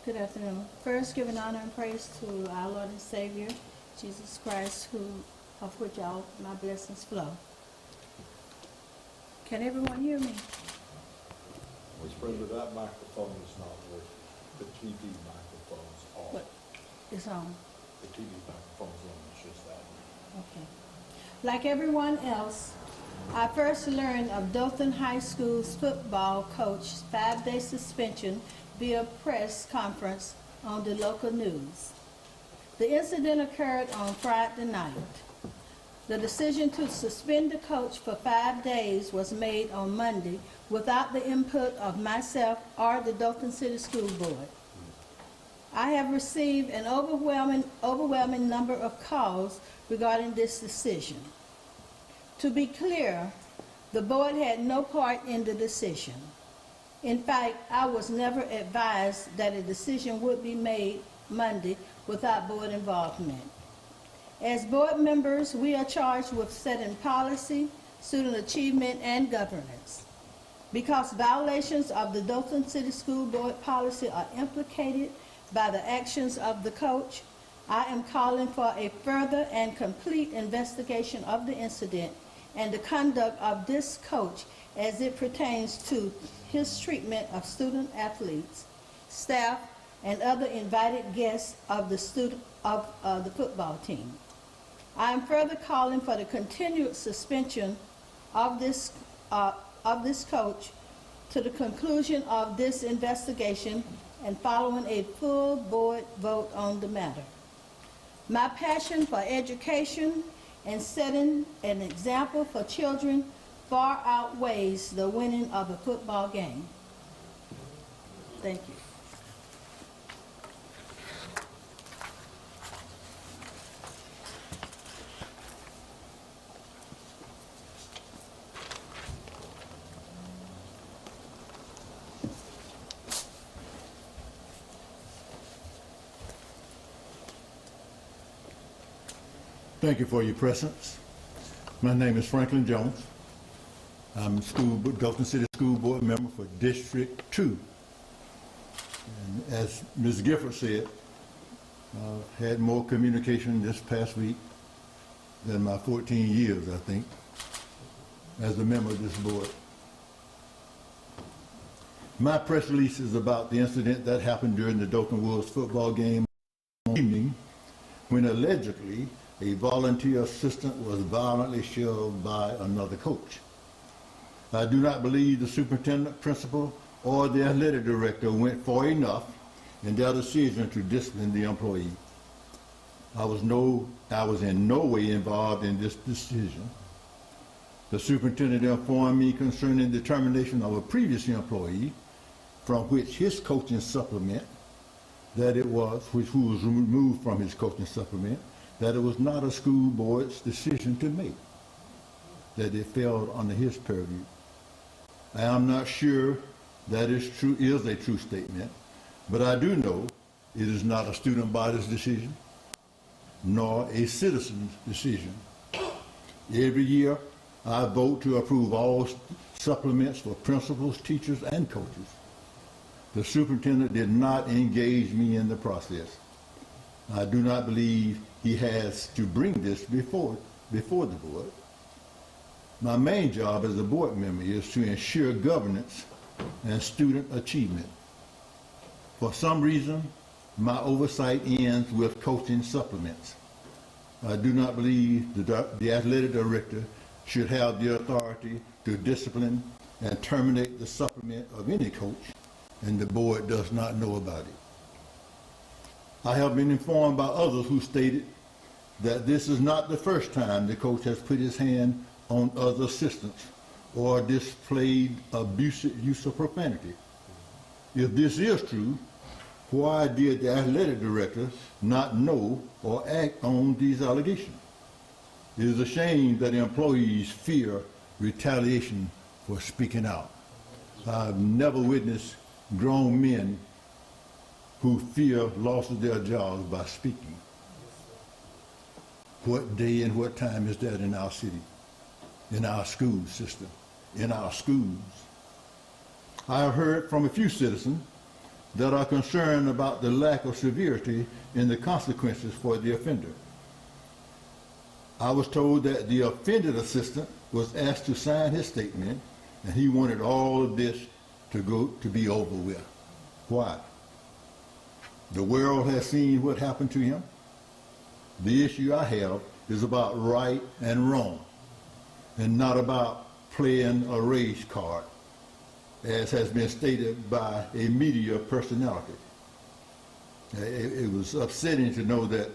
Good afternoon. First, giving honor and praise to our Lord and Savior, Jesus Christ, of which all my blessings flow. Can everyone hear me? Vice President, that microphone is not working. The TV microphone's off. What? It's on. The TV microphone's on, it's just that one. Okay. Like everyone else, I first learned of Dothan High School's football coach's 5-day suspension via press conference on the local news. The incident occurred on Friday night. The decision to suspend the coach for 5 days was made on Monday without the input of myself or the Dothan City School Board. I have received an overwhelming number of calls regarding this decision. To be clear, the board had no part in the decision. In fact, I was never advised that a decision would be made Monday without board involvement. As board members, we are charged with setting policy, student achievement, and governance. Because violations of the Dothan City School Board policy are implicated by the actions of the coach, I am calling for a further and complete investigation of the incident and the conduct of this coach as it pertains to his treatment of student athletes, staff, and other invited guests of the football team. I am further calling for the continued suspension of this coach to the conclusion of this investigation and following a full board vote on the matter. My passion for education and setting an example for children far outweighs the winning of a football game. Thank you. Thank you for your presence. My name is Franklin Jones. I'm Dothan City School Board member for District 2. And as Ms. Gifford said, had more communication this past week than my 14 years, I think, as a member of this board. My press release is about the incident that happened during the Dothan Wolves football game evening when allegedly a volunteer assistant was violently shoved by another coach. I do not believe the superintendent, principal, or the athletic director went far enough in their decision to discipline the employee. I was in no way involved in this decision. The superintendent informed me concerning the termination of a previous employee from which his coaching supplement, who was removed from his coaching supplement, that it was not a school board's decision to make, that it fell under his purview. I am not sure that is a true statement, but I do know it is not a student body's decision, nor a citizen's decision. Every year, I vote to approve all supplements for principals, teachers, and coaches. The superintendent did not engage me in the process. I do not believe he has to bring this before the board. My main job as a board member is to ensure governance and student achievement. For some reason, my oversight ends with coaching supplements. I do not believe the athletic director should have the authority to discipline and terminate the supplement of any coach, and the board does not know about it. I have been informed by others who stated that this is not the first time the coach has put his hand on other assistants or displayed abusive use of profanity. If this is true, why did the athletic director not know or act on these allegations? It is a shame that employees fear retaliation for speaking out. I've never witnessed grown men who fear loss of their jobs by speaking. What day and what time is that in our city, in our school system, in our schools? I have heard from a few citizens that are concerned about the lack of severity in the consequences for the offender. I was told that the offended assistant was asked to sign his statement, and he wanted all of this to be over with. Why? The world has seen what happened to him. The issue I have is about right and wrong, and not about playing a race card, as has been stated by a media personality. It was upsetting to know that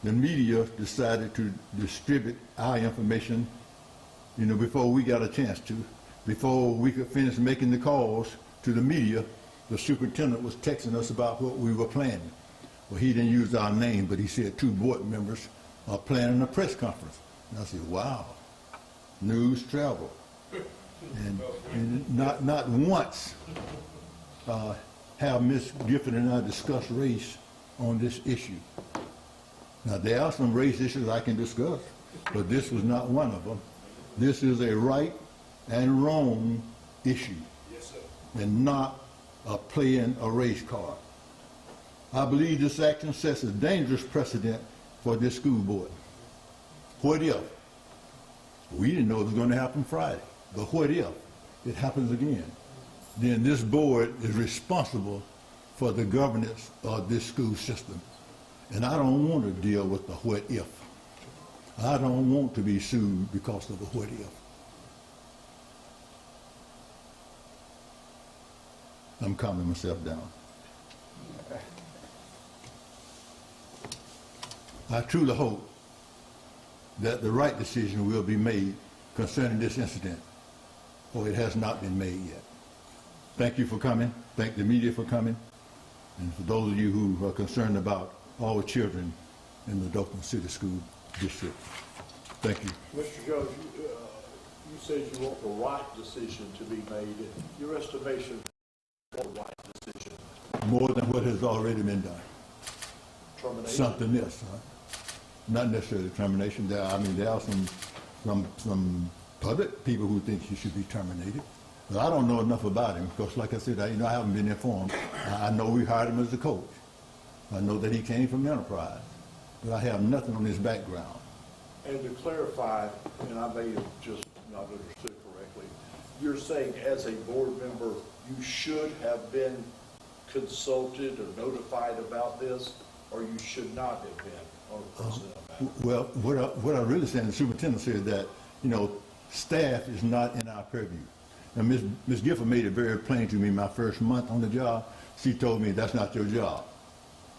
the media decided to distribute our information, before we got a chance to. Before we could finish making the calls to the media, the superintendent was texting us about what we were planning. Well, he didn't use our name, but he said 2 board members are planning a press conference. And I said, wow, news travel. And not once have Ms. Gifford and I discussed race on this issue. Now, there are some race issues I can discuss, but this was not one of them. This is a right and wrong issue, yes, sir, and not playing a race card. I believe this action sets a dangerous precedent for this school board. What if? We didn't know it was going to happen Friday, but what if it happens again? Then this board is responsible for the governance of this school system. And I don't want to deal with the what if. I don't want to be sued because of a what if. I'm calming myself down. I truly hope that the right decision will be made concerning this incident, for it has not been made yet. Thank you for coming. Thank the media for coming. And for those of you who are concerned about all the children in the Dothan City School District. Thank you. Mr. Jones, you said you want the right decision to be made. Your estimation of the right decision? More than what has already been done. Termination? Something else. Not necessarily termination. There are some public people who think he should be terminated. But I don't know enough about him because, like I said, I haven't been informed. I know we hired him as a coach. I know that he came from Enterprise, but I have nothing on his background. And to clarify, and I may have just not understood correctly, you're saying as a board member, you should have been consulted or notified about this, or you should not have been on a personnel matter? Well, what I really saying, the superintendent said that, staff is not in our purview. And Ms. Gifford made it very plain to me my first month on the job. She told me that's not your job.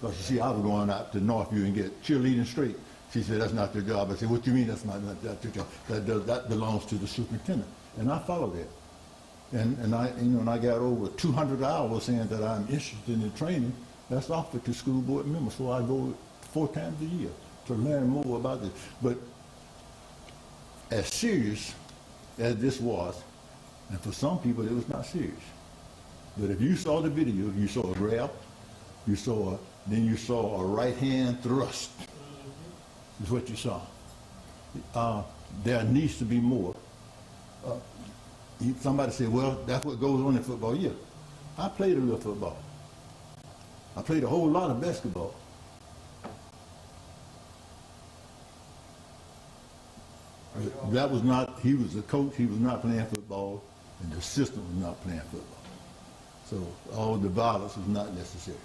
Because you see, I was going out to Northview and get cheerleading straight. She said, that's not your job. I said, what do you mean that's not your job? That belongs to the superintendent. And I followed it. And I got over 200 hours saying that I'm interested in the training that's offered to school board members. So I go 4 times a year to learn more about this. But as serious as this was, and for some people it was not serious. But if you saw the video, you saw a grab, then you saw a right hand thrust, is what you saw. There needs to be more. Somebody said, well, that's what goes on in football. Yeah, I played a little football. I played a whole lot of basketball. That was not, he was a coach, he was not playing football, and the system was not playing football. So all the violence was not necessary.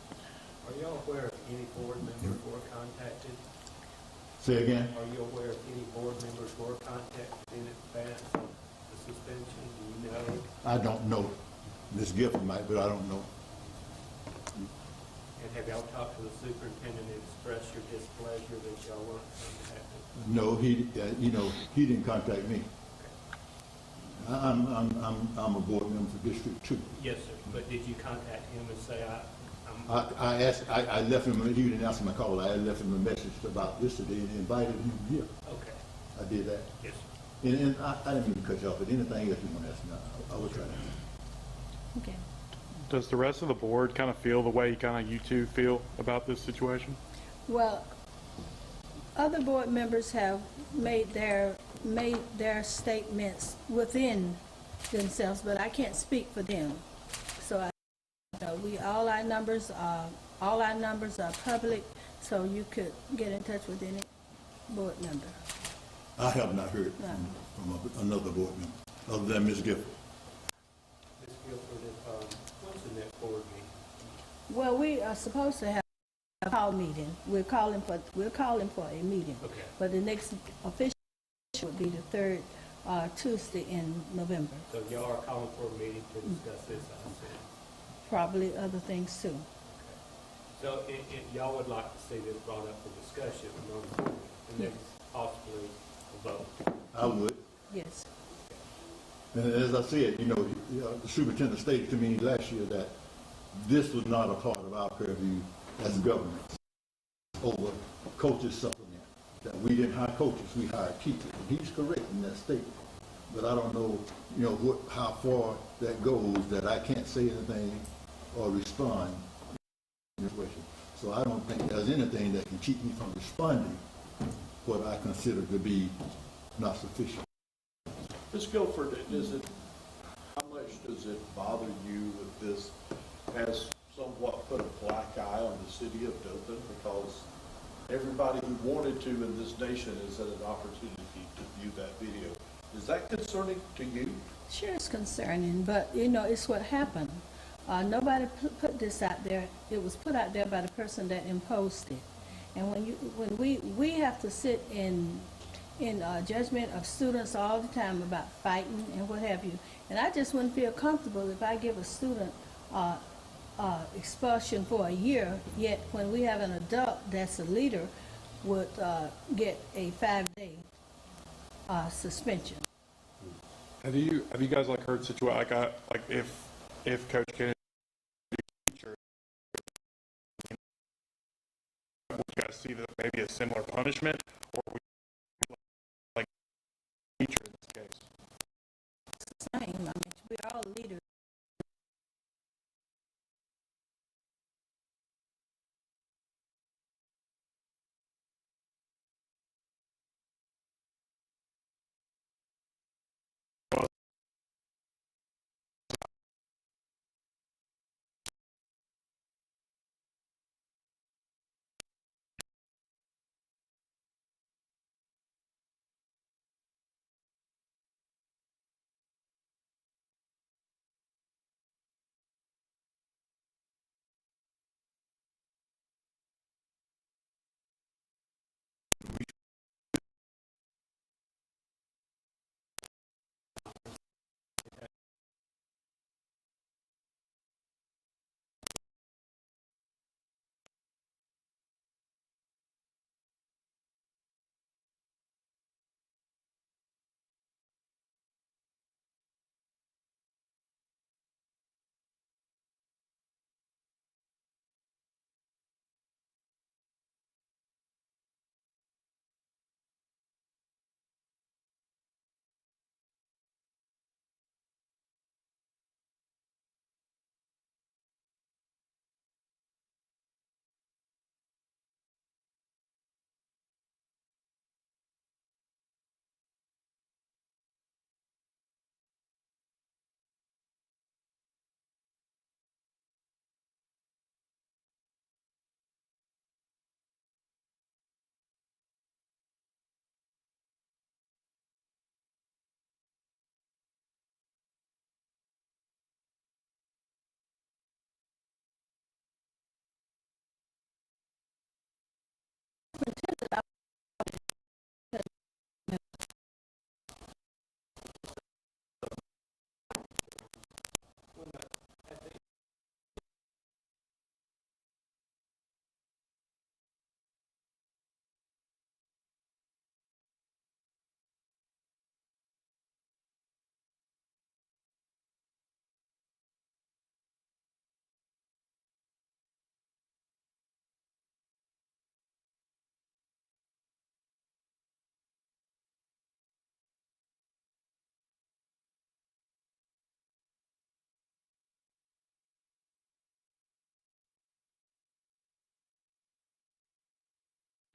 Are y'all aware of any board members were contacted? Say again? Are you aware of any board members were contacted in advance of the suspension? Do you know? I don't know. Ms. Gifford might, but I don't know. And have y'all talked to the superintendent and expressed your displeasure that y'all weren't contacted? No, he didn't contact me. I'm a board member for District 2. Yes, sir. But did you contact him and say, I left him, he didn't answer my call. I left him a message about this today and invited him here. okay. I did that. Yes, sir. And I didn't mean to cut you off, but anything else you want to ask me, I will try to. Okay. Does the rest of the board kind of feel the way kind of you two feel about this situation? Well, other board members have made their statements within themselves, but I can't speak for them, so I don't all our numbers are public, so you could get in touch with any board member. I have not heard No. from another board member, other than Ms. Gifford. Ms. Guilford, when's the next board meeting? Well, we are supposed to have a call meeting. We're calling for a meeting. Okay. But the next official would be the third Tuesday in November. So y'all are calling for a meeting to discuss this, I understand. Probably other things too. So, y'all would like to see this brought up for discussion among the board, and then possibly a vote? I would. Yes. And as I said, the superintendent stated to me last year that this was not a part of our purview as government over coaches supplement. That we didn't hire coaches, we hired teachers. And he's correct in that statement. But I don't know, how far that goes, that I can't say anything or respond in this question. So I don't think there's anything that can keep me from responding what I consider to be not sufficient. Ms. Guilford, how much does it bother you that this has somewhat put a black eye on the city of Dothan? Because everybody who wanted to in this nation has had an opportunity to view that video. Is that concerning to you? Sure, it's concerning, but it's what happened. Nobody put this out there. It was put out there by the person that imposed it. And when we have to sit in judgment of students all the time about fighting and what have you. And I just wouldn't feel comfortable if I give a student expulsion for a year, yet when we have an adult that's a leader would get a 5-day suspension. Have you guys heard situation if Coach Kennedy teacher, would you guys see that maybe a similar punishment, or would you like teacher in this case? It's the same. I mean, we're all leaders.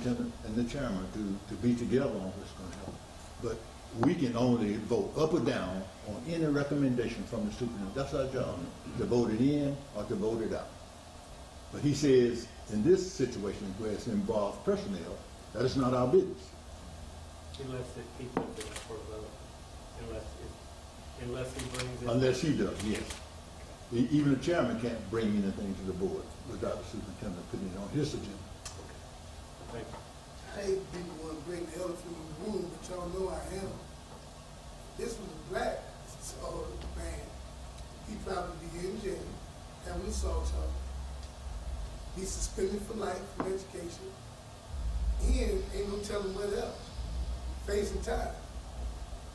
And the chairman to be together on what's going to happen. But we can only vote up or down on any recommendation from the superintendent. That's our job, to vote it in or to vote it out. But he says, in this situation where it's involved personnel, that is not our business. Unless he puts it up for a vote, unless he brings it. Unless he does, yes. Even the chairman can't bring anything to the board without the superintendent putting it on his agenda. Thank you. I hate people want to bring the elephant in the room, but y'all know I am. This was a black man. He'd probably be in jail, having assault charge. Be suspended for life from education. And ain't no telling what else. Facing time.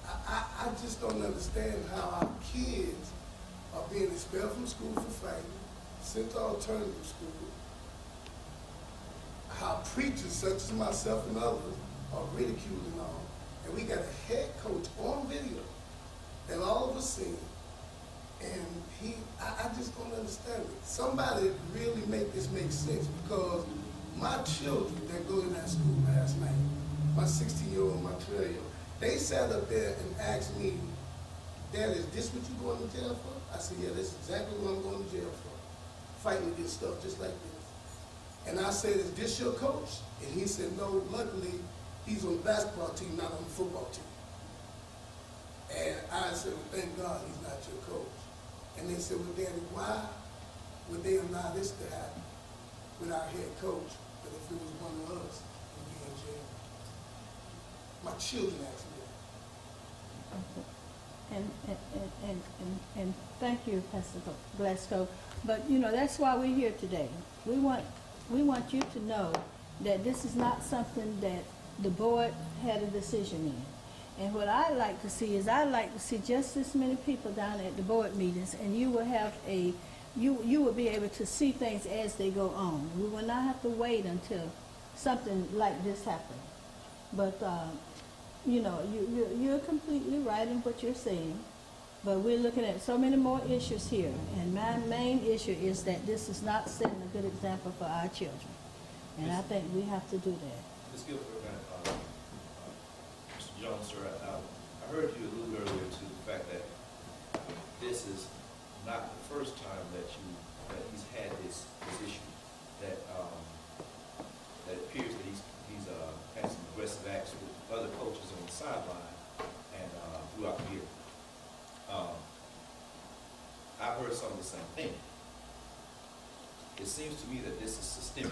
I just don't understand how our kids are being expelled from school for fighting, sent to alternative school, how preachers such as myself and others are ridiculing all, and we got a head coach on video that all of us seen, and I just don't understand it. Somebody really make this make sense, because my children that go to that school last night, my 16-year-old and my 12-year-old, they sat up there and asked me, Dad, is this what you're going to jail for? I said, yeah, that's exactly what I'm going to jail for. Fighting against stuff just like this. And I said, is this your coach? And he said, no, luckily, he's on the basketball team, not on the football team. And I said, well, thank God he's not your coach. And they said, well, Daddy, why would they allow this to happen with our head coach? But if it was one of us, we'd be in jail. My children asked me that. And thank you, Pastor Glasgow. But you know, that's why we're here today. We want you to know that this is not something that the board had a decision in. And what I like to see is, I like to see just as many people down at the board meetings, and you will have you will be able to see things as they go on. We will not have to wait until something like this happens. But you know, you're completely right in what you're saying, but we're looking at so many more issues here, and my main issue is that this is not setting a good example for our children, and I think we have to do that. Ms. Guilford, Mr. Jones, sir, I heard you allude earlier to the fact that this is not the first time that he's had this issue, that it appears that he's had some aggressive acts with other coaches on the sideline and throughout the year. I've heard some of the same thing. It seems to me that this is systemic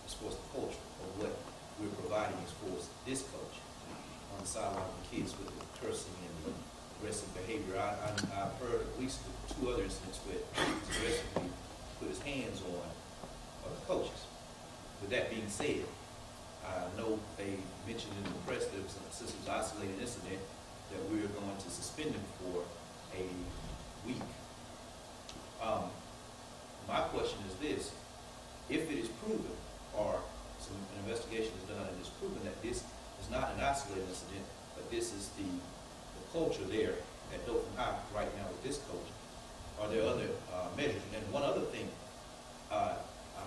as far as the culture of what we're providing as far as this coach on the sideline with kids with the cursing and the aggressive behavior. I've heard at least 2 other incidents where he's aggressively put his hands on other coaches. With that being said, I know they mentioned in the press that since it was an isolated incident, that we're going to suspend him for a week. My question is this: if it is proven, or an investigation is done and it's proven that this is not an isolated incident, but this is the culture there at Dothan High right now with this coach, are there other measures? And one other thing, I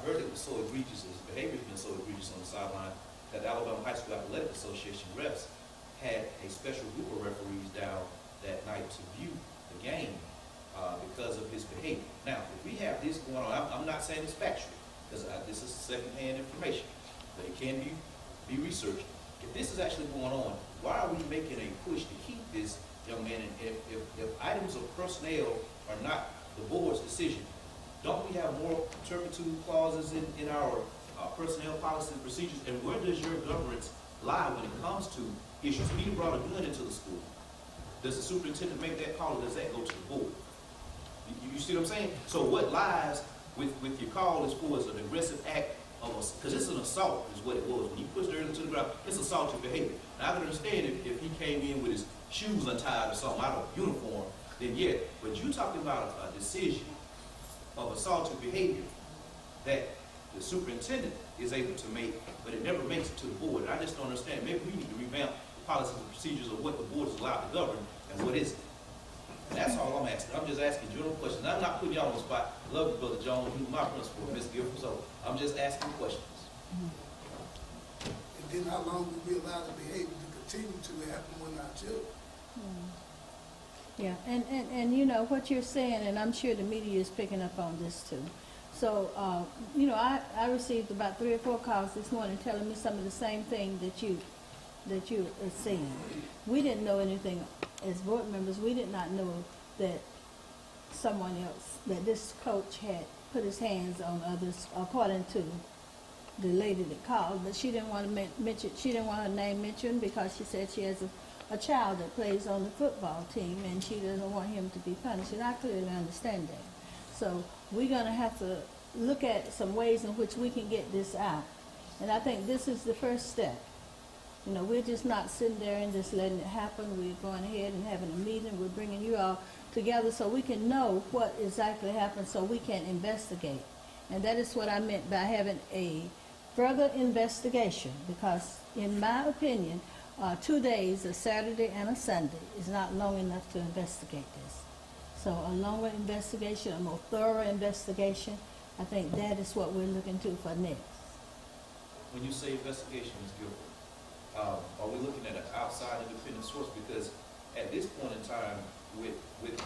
heard it was so egregious, his behavior has been so egregious on the sideline, that the Alabama High School Athletic Association refs had a special group of referees down that night to view the game because of his behavior. Now, if we have this going on, I'm not saying it's factual, because this is secondhand information, but it can be researched. If this is actually going on, why are we making a push to keep this young man? And if items of personnel are not the board's decision, don't we have more turpitude clauses in our personnel policies and procedures? And where does your governance lie when it comes to issues? He brought a gun into the school. Does the superintendent make that call, or does that go to the board? You see what I'm saying? So what lies with your call as far as an aggressive act of a, because it's an assault is what it was. When you pushed her into the ground, it's assaultive behavior. Now I can understand if he came in with his shoes untied or something out of uniform, then yeah. But you talking about a decision of assaultive behavior that the superintendent is able to make, but it never makes it to the board. And I just don't understand. Maybe we need to revamp the policies and procedures of what the board is allowed to govern and what isn't. And that's all I'm asking. I'm just asking general questions. I'm not putting y'all on the spot. I love you, Brother Jones. You're my principal, Ms. Gifford. So I'm just asking questions. And then how long will we allow the behavior to continue to happen with our children. Yeah, and you know, what you're saying, and I'm sure the media is picking up on this too. So, you know, I received about 3 or 4 calls this morning telling me some of the same thing that you are saying. We didn't know anything as board members. We did not know that someone else, that this coach had put his hands on others, according to the lady that called. But she didn't want to mention. She didn't want her name mentioned because she said she has a child that plays on the football team, and she doesn't want him to be punished. And I clearly understand that. So we're going to have to look at some ways in which we can get this out. And I think this is the first step. You know, we're just not sitting there and just letting it happen. We're going ahead and having a meeting. We're bringing you all together so we can know what exactly happened so we can investigate. And that is what I meant by having a further investigation, because in my opinion, 2 days, a Saturday and a Sunday, is not long enough to investigate this. So a longer investigation, a more thorough investigation, I think that is what we're looking to for next. When you say investigation, Ms. Gilbert, are we looking at an outside independent source? Because at this point in time, with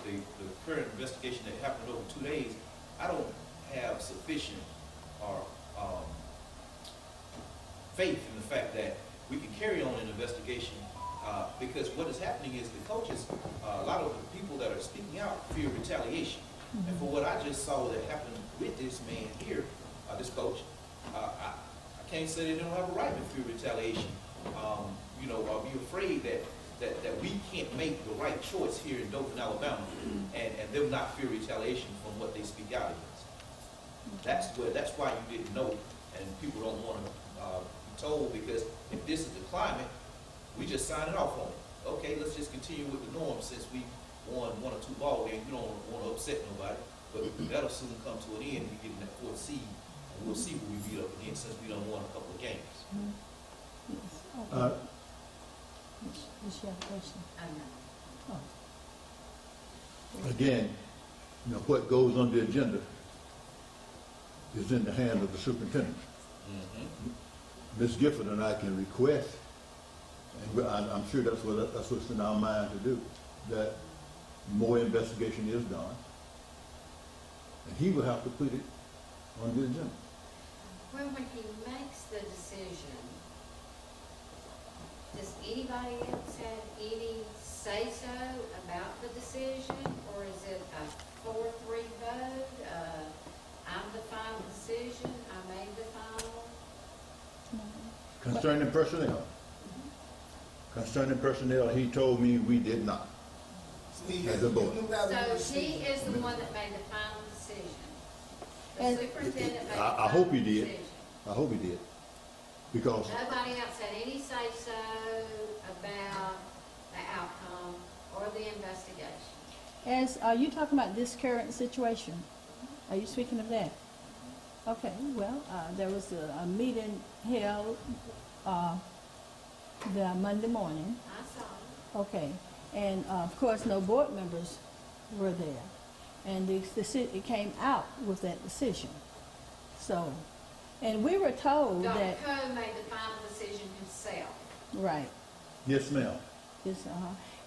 the current investigation that happened over 2 days, I don't have sufficient or faith in the fact that we can carry on an investigation, because what is happening is the coaches, a lot of the people that are speaking out fear retaliation. And for what I just saw that happened with this man here, this coach, I can't say they don't have a right to fear retaliation. You know, or be afraid that we can't make the right choice here in Dothan, Alabama, and them not fear retaliation from what they speak out against. That's why you didn't know, and people don't want to be told, because if this is the climate, we just sign it off on it. Okay, let's just continue with the norm since we won 1 or 2 ball games. We don't want to upset nobody, but that'll soon come to an end. We get in that 4th seed, and we'll see who we beat up against since we done won a couple of games. Yes. Okay. Does she have a question? Oh. Again, you know, what goes on the agenda is in the hand of the superintendent. Ms. Gifford and I can request, and I'm sure that's what's in our mind to do, that more investigation is done, and he will have to put it on the agenda. Well, when he makes the decision, does anybody else have any say-so about the decision, or is it a 4-3 vote? I'm the final decision, I made the final? Concerning personnel, he told me we did not. As a board. So he is the one that made the final decision? The And- superintendent made the I final hope he did. decision? I hope he did, because Nobody else had any say-so about the outcome or the investigation? Are you talking about this current situation? Are you speaking of that? Okay, well, there was a meeting held the Monday morning. I saw it. Okay, and of course, no board members were there. And it came out with that decision. So, and we were told Dr. that, Coe made the final decision himself. right, yes, ma'am. yes,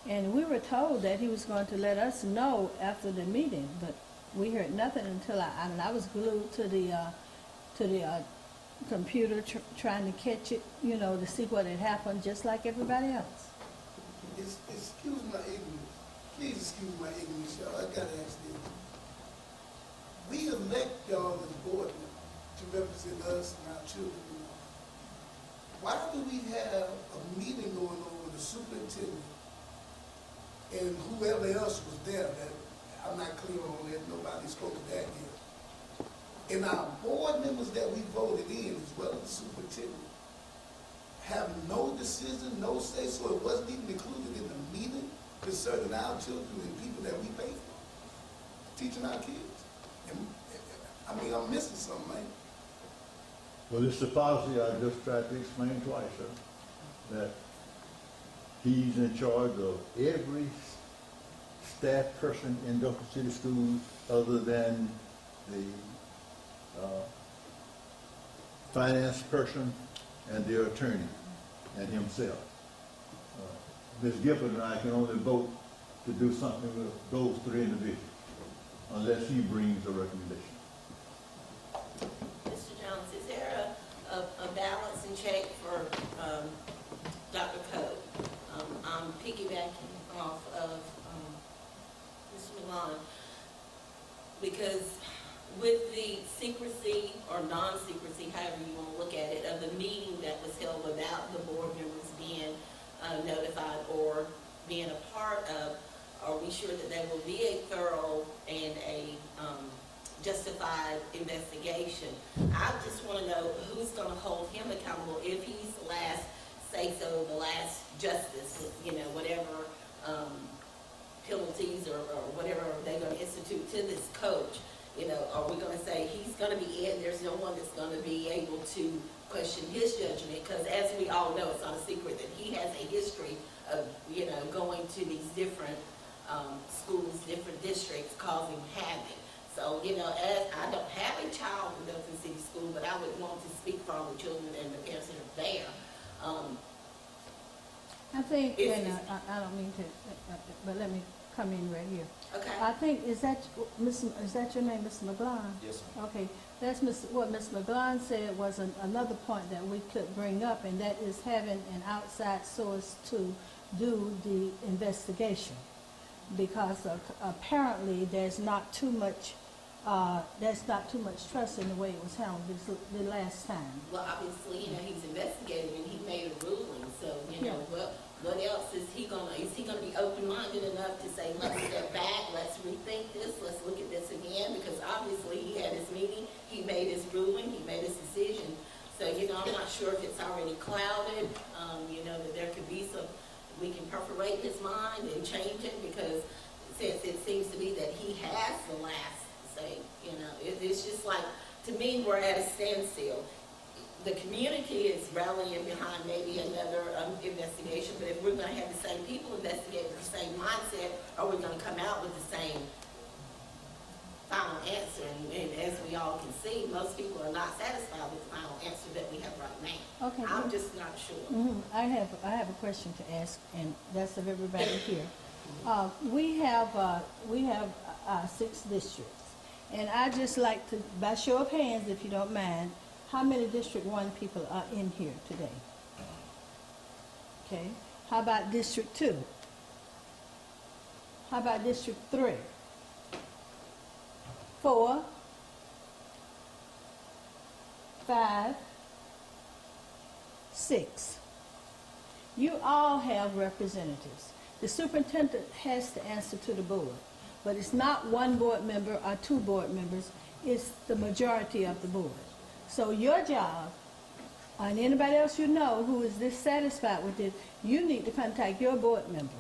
and we were told that he was going to let us know after the meeting, but we heard nothing until I was glued to the computer trying to catch it, you know, to see what had happened, just like everybody else. Excuse my ignorance. Please excuse my ignorance, y'all. I gotta ask this. We elect y'all as board members to represent us and our children. Why do we have a meeting going on with the superintendent and whoever else was there? That I'm not clear on that. Nobody spoke of that yet. And our board members that we voted in, as well as the superintendent, have no decision, no say, so it wasn't even included in the meeting concerning our children and people that we pay for, teaching our kids. And, I mean, I'm missing something, man. Well, it's the policy I just tried to explain twice, sir, that he's in charge of every staff person in Dothan City Schools other than the finance person and their attorney and himself. Ms. Gifford and I can only vote to do something with those three individuals, unless he brings a recommendation. Mr. Jones, is there a balance and check for Dr. Code? I'm piggybacking off of Mr. Milan, because with the secrecy or non-secrecy, however you want to look at it, of the meeting that was held without the board members being notified or being a part of, are we sure that there will be a thorough and a justified investigation? I just want to know who's going to hold him accountable if he's the last say-so, the last justice, you know, whatever penalties or whatever they're going to institute to this coach. You know, are we going to say he's going to be in, there's no one that's going to be able to question his judgment? Because as we all know, it's not a secret that he has a history of, you know, going to these different schools, different districts, causing havoc. So, you know, as I don't have a child in Dothan City School, but I would want to speak for all the children and the parents that are there. I think, and I don't mean to, but let me come in right here. Okay. I think, is that your name, Mr. McGlon? Yes, ma'am. Okay, that's what Ms. McGlon said was another point that we could bring up, and that is having an outside source to do the investigation. Because apparently there's not too much trust in the way it was handled the last time. Well, obviously, you know, he's investigating and he made a ruling, so, you know, what else is he gonna be open-minded enough to say, let's step back, let's rethink this, let's look at this again, because obviously he had his meeting, he made his ruling, he made his decision. So, you know, I'm not sure if it's already clouded, you know, that there could be some, we can perforate his mind and change it, because since it seems to be that he has the last say, you know, it's just like, to me, we're at a standstill. The community is rallying behind maybe another investigation, but if we're going to have the same people investigate with the same mindset, are we going to come out with the same final answer? And as we all can see, most people are not satisfied with the final answer that we have right now. Okay. I'm just not sure. Mm-hmm. I have a question to ask, and that's of everybody here. We have 6 districts, and I just like to, by show of hands, if you don't mind, how many District 1 people are in here today? Okay. How about District 2? How about District 3? 4? 5? 6? You all have representatives. The superintendent has to answer to the board, but it's not 1 board member or 2 board members, it's the majority of the board. So your job, and anybody else you know who is dissatisfied with it, you need to contact your board member.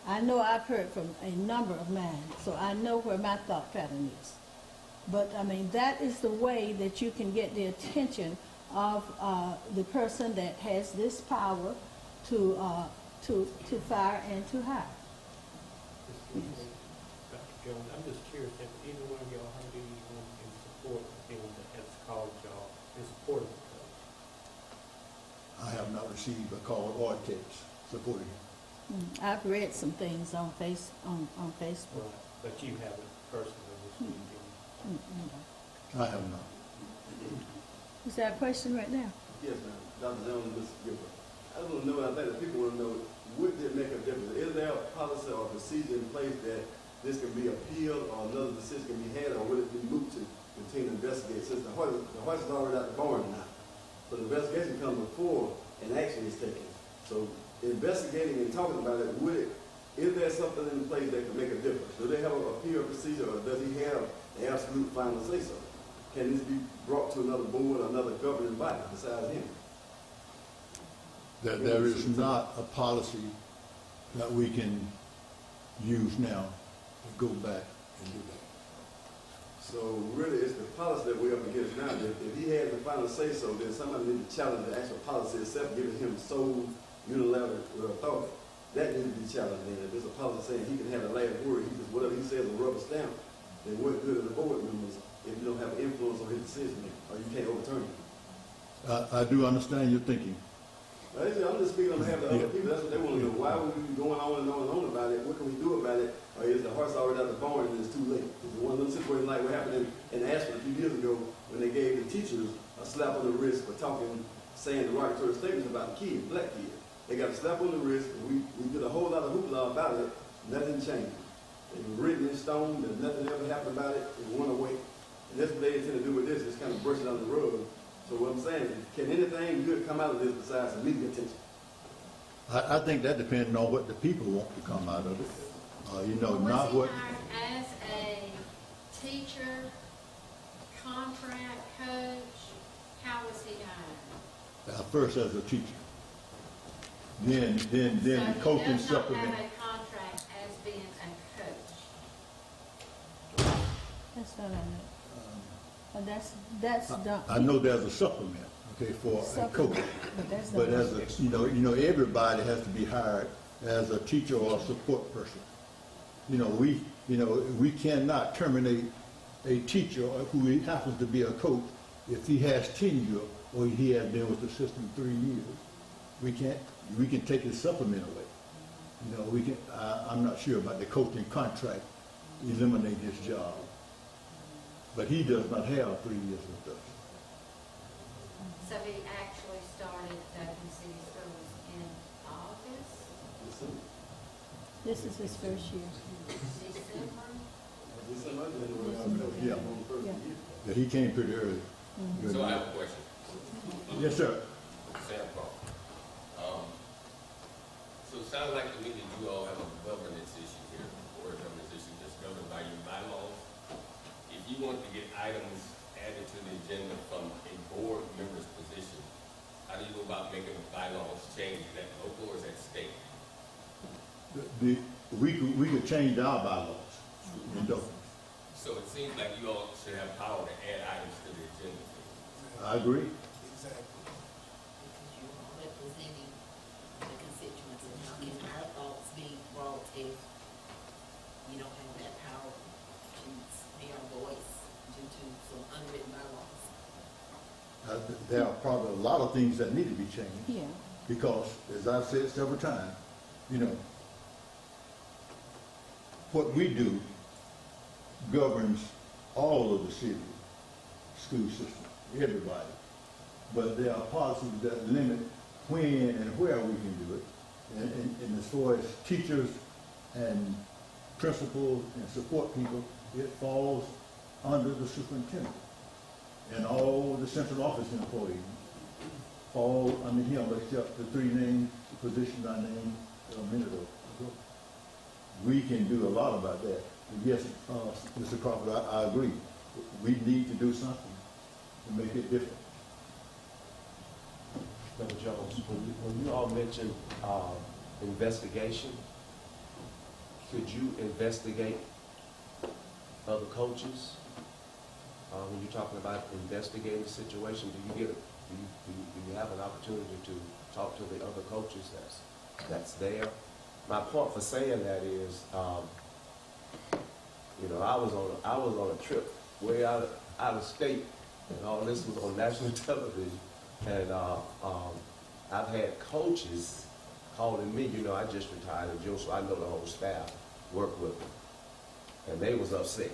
I know I've heard from a number of mine, so I know where my thought pattern is. But I mean, that is the way that you can get the attention of the person that has this power to fire and to hire. Dr. Jones, I'm just curious if either one of y'all heard anyone in support of anyone that has called y'all in support of the coach. I have not received a call or a text supporting him. I've read some things on Facebook. But you haven't personally received any. No. I have not. Is there a question right now? Yes, ma'am. Dr. Jones, Mr. Gilbert. I just want to know, and I think that people want to know, would it make a difference? Is there a policy or procedure in place that this can be appealed or another decision can be had, or would it be moot to continue to investigate? Since the horse is already out the barn now. So the investigation comes before an action is taken. So investigating and talking about it, is there something in place that can make a difference? Do they have an appeal procedure, or does he have the absolute final say-so? Can this be brought to another board or another governing body besides him? That there is not a policy that we can use now to go back and do that. So really, it's the policy that we're up against now. If he has the final say-so, then somebody needs to challenge the actual policy itself, giving him sole unilateral authority. That needs to be challenged. And if there's a policy saying he can have the last word, he just whatever he says is a rubber stamp, then what good are the board members if you don't have influence on his decision making, or you can't overturn it? I do understand your thinking. I'm just speaking on behalf of the other people. That's what they want to know. Why would we be going on and on and on about it? What can we do about it? Or is the horse already out the barn and it's too late? It's one of those situations like what happened in Ashford a few years ago when they gave the teachers a slap on the wrist for saying derogatory statements about the kids, black kids. They got a slap on the wrist, and we did a whole lot of hoopla about it. Nothing changed. It was written in stone, and nothing ever happened about it. It went away. And that's what they intend to do with this, is kind of brush it under the rug. So what I'm saying is, can anything good come out of this besides some media attention? I think that depends on what the people want to come out of it. Not what. Was he hired as a teacher, contract coach? How was he hired? First as a teacher. Then coaching So he does not supplement. have a contract as being a coach? That's what I know. But that's done. I know there's a supplement, okay, for a coach. Supplement, but that's But done. as a, everybody has to be hired as a teacher or a support person. We cannot terminate a teacher who happens to be a coach if he has tenure or he has been with the system 3 years. We can take his supplement away. I'm not sure about the coaching contract, eliminate his job. But he does not have 3 years with us. So he actually started Dothan City Schools in August, This is his first year. December? Yeah. Yeah, he came pretty early. So I have a question. Yes, sir. Sam Paul. So it sounds like to me that you all have a governance issue here, or a governance issue that's governed by your bylaws. If you want to get items added to the agenda from a board member's position, how do you go about making the bylaws change? Is that local or is that state? We could change our bylaws. So it seems like you all should have power to add items to the agenda. I agree. Exactly. Because you're all representing the constituents, and how can our thoughts be brought if you don't have that power to be our voice due to some unwritten bylaws? There are probably a lot of things that need to be changed. Yeah. Because, as I've said several times, what we do governs all of the city school system, everybody. But there are policies that limit when and where we can do it. And as far as teachers and principals and support people, it falls under the superintendent. And all the central office employees fall under him, except the 3 names, positions I named a minute ago. We can do a lot about that. Yes, Mr. Crawford, I agree. We need to do something to make it different. Member Jones, when you all mentioned investigation, could you investigate other coaches? When you're talking about investigating the situation, do you have an opportunity to talk to the other coaches that's there? My point for saying that is, I was on a trip way out of state, and all this was on national television, and I've had coaches calling me. I just retired in June, so I know the whole staff, work with them, and they was upset.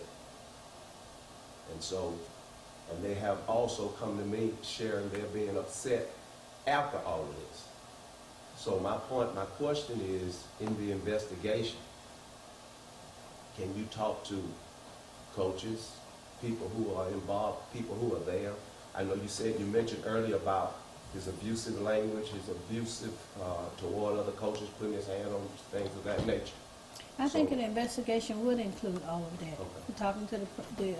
And they have also come to me sharing their being upset after all of this. So my question is, in the investigation, can you talk to coaches, people who are involved, people who are there? I know you mentioned earlier about his abusive language, his abusive toward other coaches, putting his hand on things of that nature. I think an investigation would include all of that. Okay. We're talking to the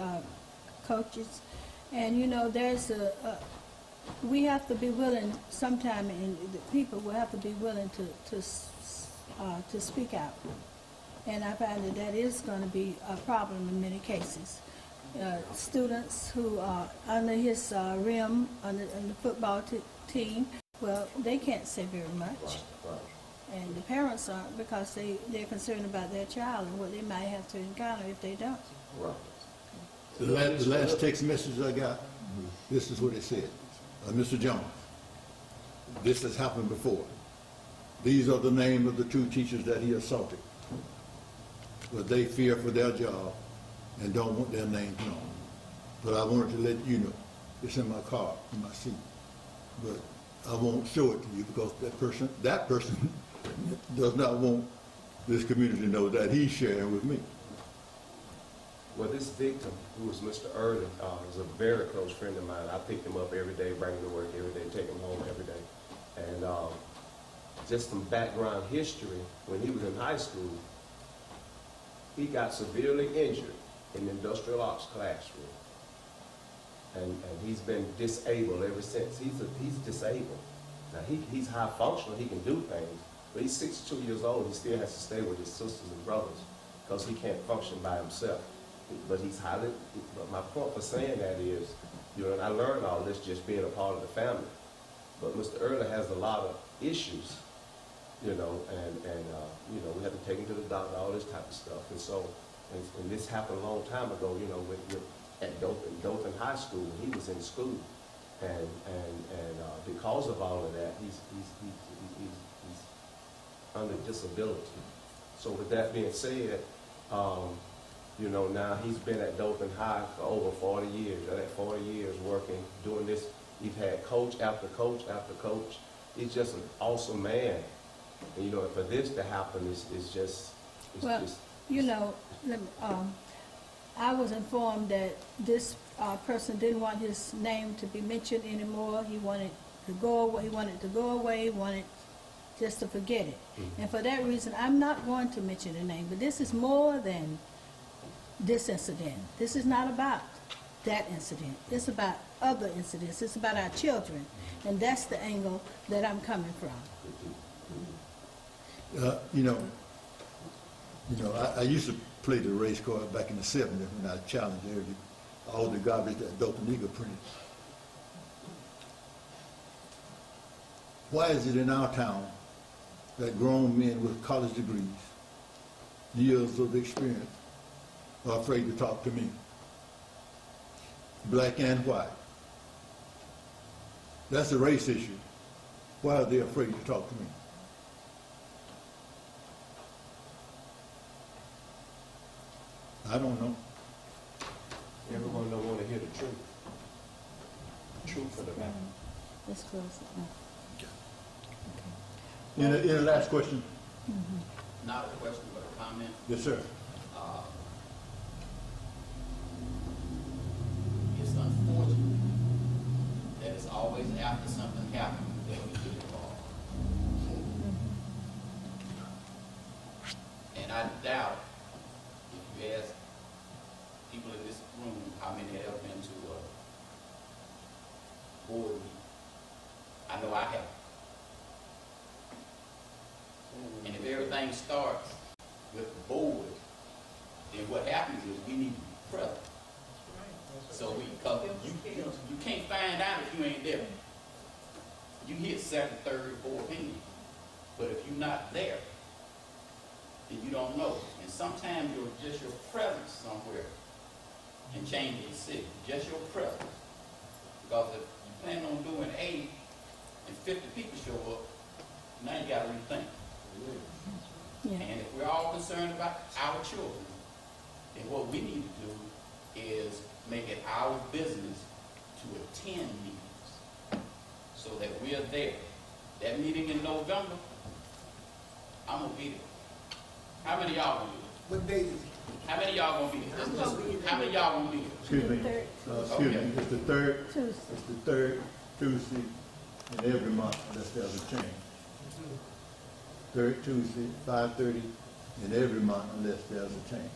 coaches, and we have to be willing sometime, and the people will have to be willing to speak out. And I find that is going to be a problem in many cases. Students who are under his rim on the football team, well, they can't say very much. Right. And the parents aren't, because they're concerned about their child and what they might have to encounter if they don't. Right. The last text message I got, this is what it said. Mr. Jones, this has happened before. These are the names of the two teachers that he assaulted. But they fear for their job and don't want their names known. But I wanted to let you know. It's in my car, in my seat. But I won't show it to you because that person does not want this community to know that he's sharing with me. Well, this victim, who was Mr. Early, is a very close friend of mine. I pick him up every day, bring him to work every day, take him home every day. And just some background history, when he was in high school, he got severely injured in the industrial arts classroom. And he's been disabled ever since. He's disabled. Now, he's high functional, he can do things, but he's 62 years old. He still has to stay with his sisters and brothers because he can't function by himself. But but my point for saying that is, and I learned all this just being a part of the family. But Mr. Early has a lot of issues, and we have to take him to the doctor, all this type of stuff. And so, and this happened a long time ago, at Dothan High School when he was in school. And because of all of that, he's under disability. So with that being said, now he's been at Dothan High for over 40 years. At 40 years working, doing this. He's had coach after coach after coach. He's just an awesome man. And, for this to happen is just... I was informed that this person didn't want his name to be mentioned anymore. He wanted to go away. He wanted to go away. He wanted just to forget it. Mm-hmm. And for that reason, I'm not going to mention the name. But this is more than this incident. This is not about that incident. It's about other incidents. It's about our children. And that's the angle that I'm coming from. I used to play the race car back in the 70s when I challenged all the garbage that Dothan Eagle printed. Why is it in our town that grown men with college degrees, years of experience, are afraid to talk to me? Black and white. That's a race issue. Why are they afraid to talk to me? I don't know. Everyone don't want to hear the truth. The truth of the matter. Let's close it now. Any last question? Mm-hmm. Not a question, but a comment. Yes, sir. It's unfortunate that it's always after something happens that we get involved. And I doubt, if you ask people in this room how many have been to a board meeting, I know I have. And if everything starts with the board, then what happens is we need to be present. So you can't find out if you ain't there. You hit second, third, fourth opinion. But if you're not there, then you don't know. And sometimes just your presence somewhere can change the city. Just your presence. Because if you plan on doing A and 50 people show up, now you got to rethink. Yeah. And if we're all concerned about our children, then what we need to do is make it our business to attend meetings so that we're there. That meeting in November, I'm going to be there. How many of y'all going to be there? What date is it? How many of y'all going to be there? How many of y'all going to be there? Excuse me. It's the third. Tuesday. It's the third Tuesday in every month unless there's a change. Third Tuesday, 5:30 in every month unless there's a change.